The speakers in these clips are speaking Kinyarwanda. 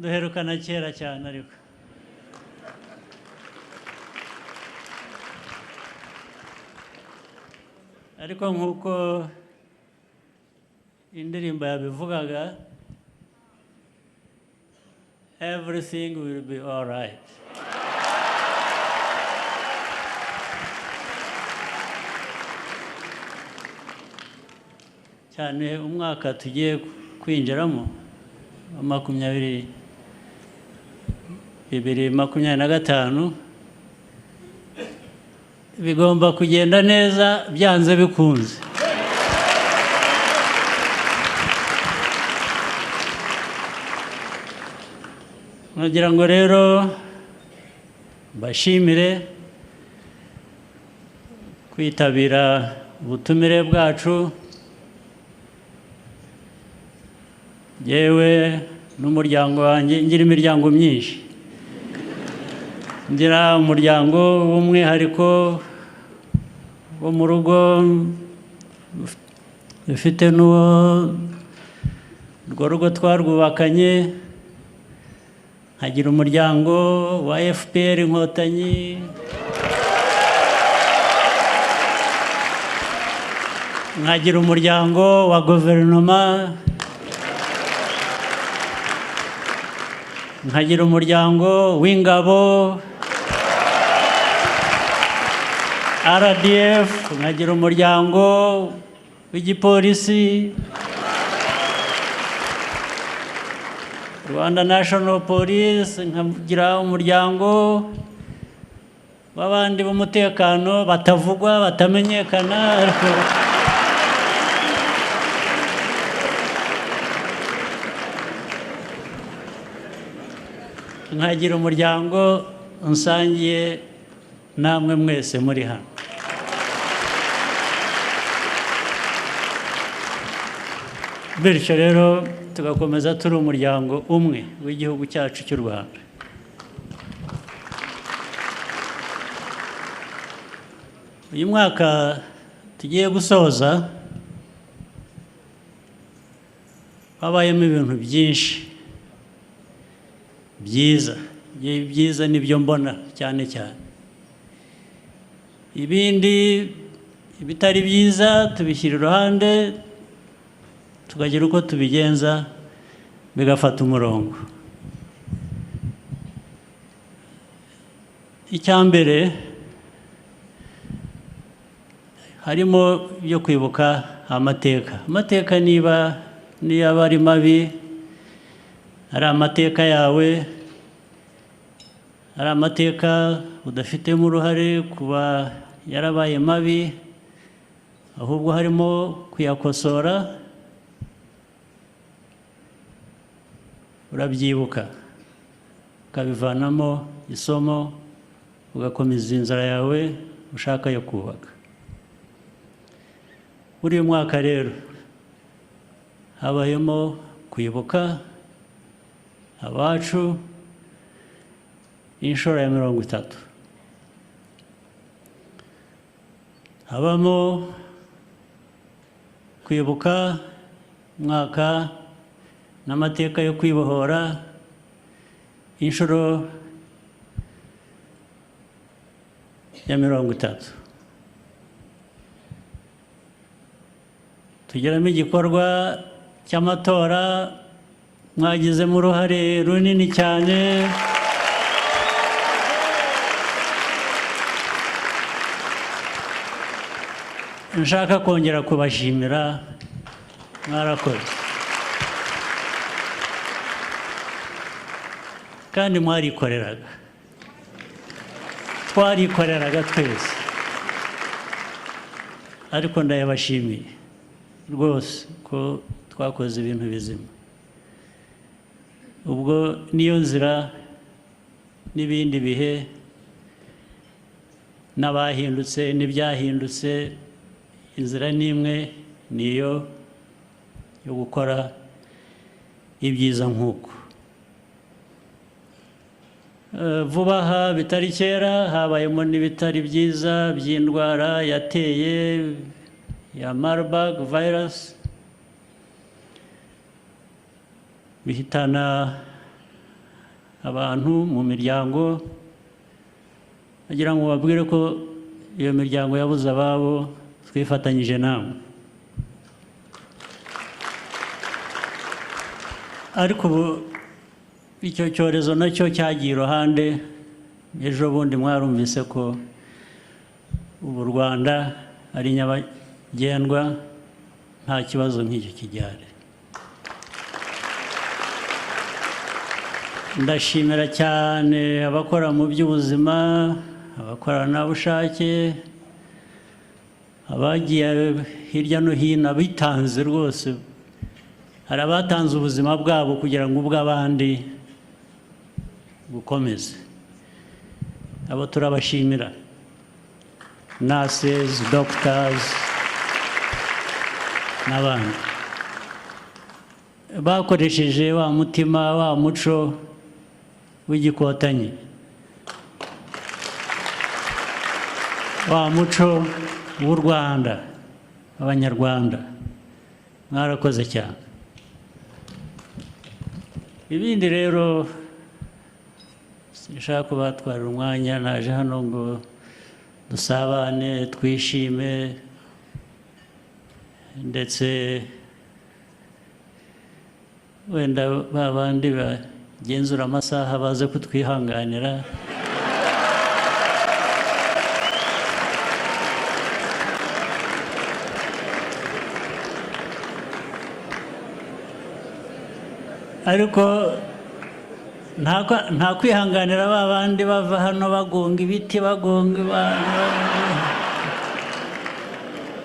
duherukana kera cyane ariko ariko nk'uko indirimbo yabivugaga, everything will be all right. cyane umwaka tugiye kwinjiramo 2025 bigomba kugenda neza byanze bikunze. Nagira ngo rero bashimire kwitabira ubutumire bwacu, yewe n'umuryango wanjye. Ngira imiryango myinshi, ngira umuryango w'umwihariko wo mu rugo, dufite urwo rugo twarwubakanye, nkagira umuryango wa FPR Inkotanyi, nkagira umuryango wa guverinoma, nkagira umuryango w'ingabo RDF, nkagira umuryango w'igipolisi Rwanda National Police, nkagira umuryango w'abandi b'umutekano batavugwa batamenyekana. Nkagira umuryango unsangiye namwe mwese muri hano. Bityo rero tugakomeza turi umuryango umwe w'igihugu cyacu cy'u Rwanda. Uyu mwaka tugiye gusoza habayemo ibintu byinshi byiza nibyo mbona cyane cyane. Ibindi ibitari byiza tubishyira iruhande, tukagira uko tubigenza bigafata umurongo. Icyambere harimo yo kwibuka amateka niba ari mabi, ari amateka yawe, ari amateka udafitemo uruhare kuba yarabaye mabi, ahubwo harimo kuyakosora, urabyibuka ukabivanamo isomo, ugakomeza inzira yawe ushaka yo kubaka. Muri uyu mwaka rero habayemo kwibuka abacu inshuro ya 30. Habamo kwibuka umwaka n'amateka yo kwibohora inshuro ya 30. Tugiramo igikorwa cy'amatora, mwagizemo uruhare runini cyane. Nshaka kongera kubashimira, mwarakoze kandi mwarikoreraga, twarikoreraga twese, ariko ndayabashimiye rwose ko twakoze ibintu bizima. Ubwo niyo nzira n'ibindi bihe n'abahindutse n'ibyahindutse, inzira n'imwe niyo yo gukora ibyiza nk'uko. Vuba aha bitari kera habayemo n'ibitari byiza by'indwara yateye ya Marburg virus, bihitana abantu mu miryango, agira ngo babwire ko iyo miryango yabuze ababo twifatanyije namwe. Ariko ubu icyo cyorezo nacyo cyagiye iruhande. Ejo bundi mwarumvise ko ubu u Rwanda ari nyabagendwa, nta kibazo nk'icyo kijyari. Ndashimira cyane abakora mu by'ubuzima, abakoranabushake, abagiye hirya no hino, abitanze rwose. Hari abatanze ubuzima bwabo kugira ngo ubw'abandi bukomeze. Abo turabashimira. Nurses, doctors, n'abandi. Bakoresheje wa mutima, wa muco w'igikotanyi. Wa muco w'u Rwanda, abanyarwanda. Mwarakoze cyane. Ibindi rero sinshaka kubatwarira umwanya, naje hano ngo dusabane, twishime, ndetse wenda babandi bagenzura amasaha baze kutwihanganira. Ariko nta kwihanganira babandi bava hano bagonga ibiti, bagonga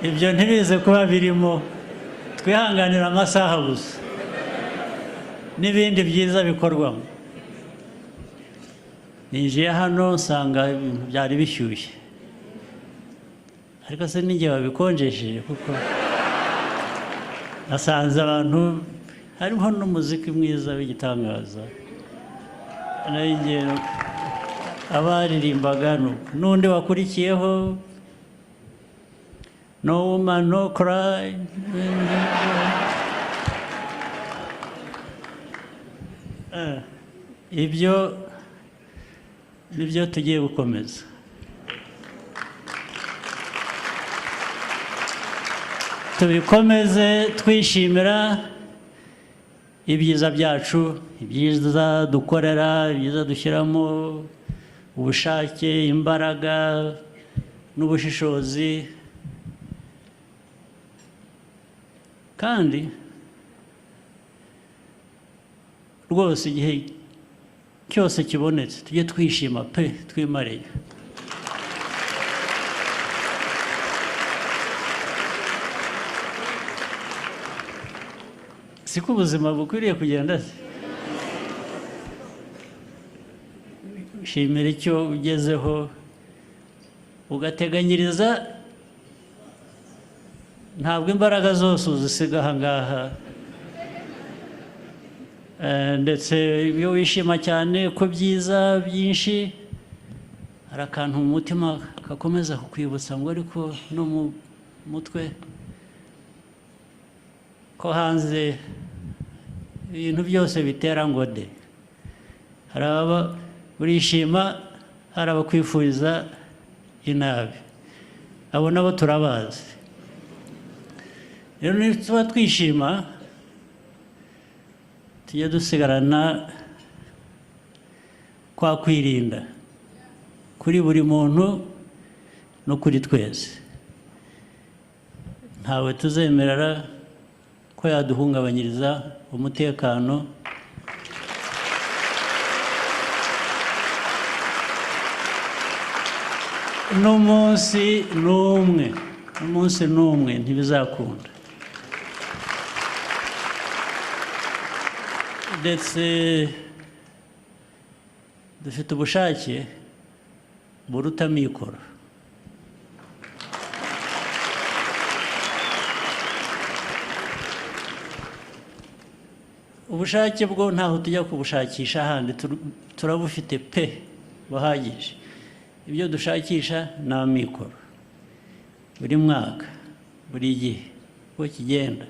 ibyo ntibize kuba birimo. Twihanganira amasaha gusa n'ibindi byiza bikorwamo. Ninjiye hano nsanga ibintu byari bishyushye, ariko se n'igihe babikonjesheje, kuko nasanze abantu harimo n'umuziki mwiza w'igitangaza. Abaririmbaga n'undi wakurikiyeho No Woman No Cry. Ibyo nibyo tugiye gukomeza. Tubikomeze twishimira ibyiza byacu, ibyiza dukorera, ibyiza dushyiramo ubushake, imbaraga n'ubushishozi. Kandi rwose igihe cyose kibonetse tujye twishima pe, twimareye. Siko ubuzima bukwiriye kugenda se? Shimira icyo ugezeho, ugateganyiriza. Ntabwo imbaraga zose uzisiga aha ngaha. Ndetse iyo wishima cyane ko byiza byinshi, hari akantu mu mutima gakomeza kukwibutsa ngo ariko no mu mutwe ko hanze ibintu byose bitera ngo de. Hari aba urishima, hari abakwifuriza inabi. Abo nabo turabazi. Rero nituba twishima, tujye dusigarana kwa kwirinda kuri buri muntu no kuri twese. Ntawe tuzemerera ko yaduhungabanyiriza umutekano. N'umunsi n'umwe ntibizakunda. Ndetse dufite ubushake buruta amikoro. Ubushake bwo ntaho tujya kubushakisha ahandi, turabufite pe buhagije. Ibyo dushakisha ni amikoro. Buri mwaka, buri gihe uko kigenda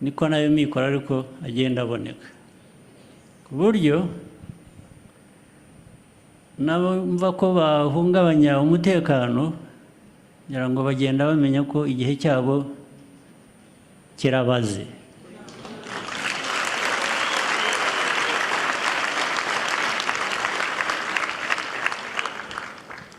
niko nayo mikoro ariko agenda aboneka, ku buryo n'abumva ko bahungabanya umutekano kugira ngo bagenda bamenya ko igihe cyabo kirabaze.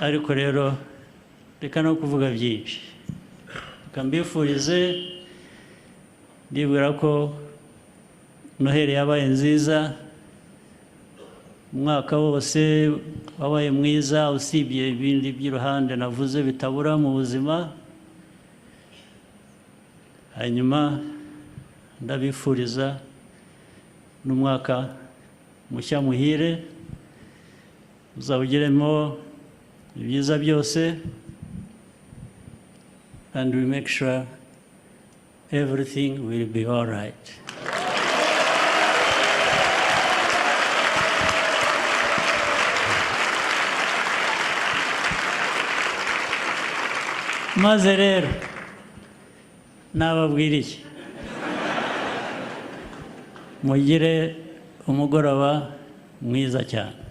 Ariko rero reka no kuvuga byinshi, reka mbifurize, ndibwira ko Noheli yabaye nziza, umwaka wose wabaye mwiza, usibye ibindi by'iruhande navuze bitabura mu buzima. Hanyuma ndabifuriza n'umwaka mushya muhire, uzawugiremo ibyiza byose, and we make sure everything will be all right. Maze rero nababwira iki, mugire umugoroba mwiza cyane.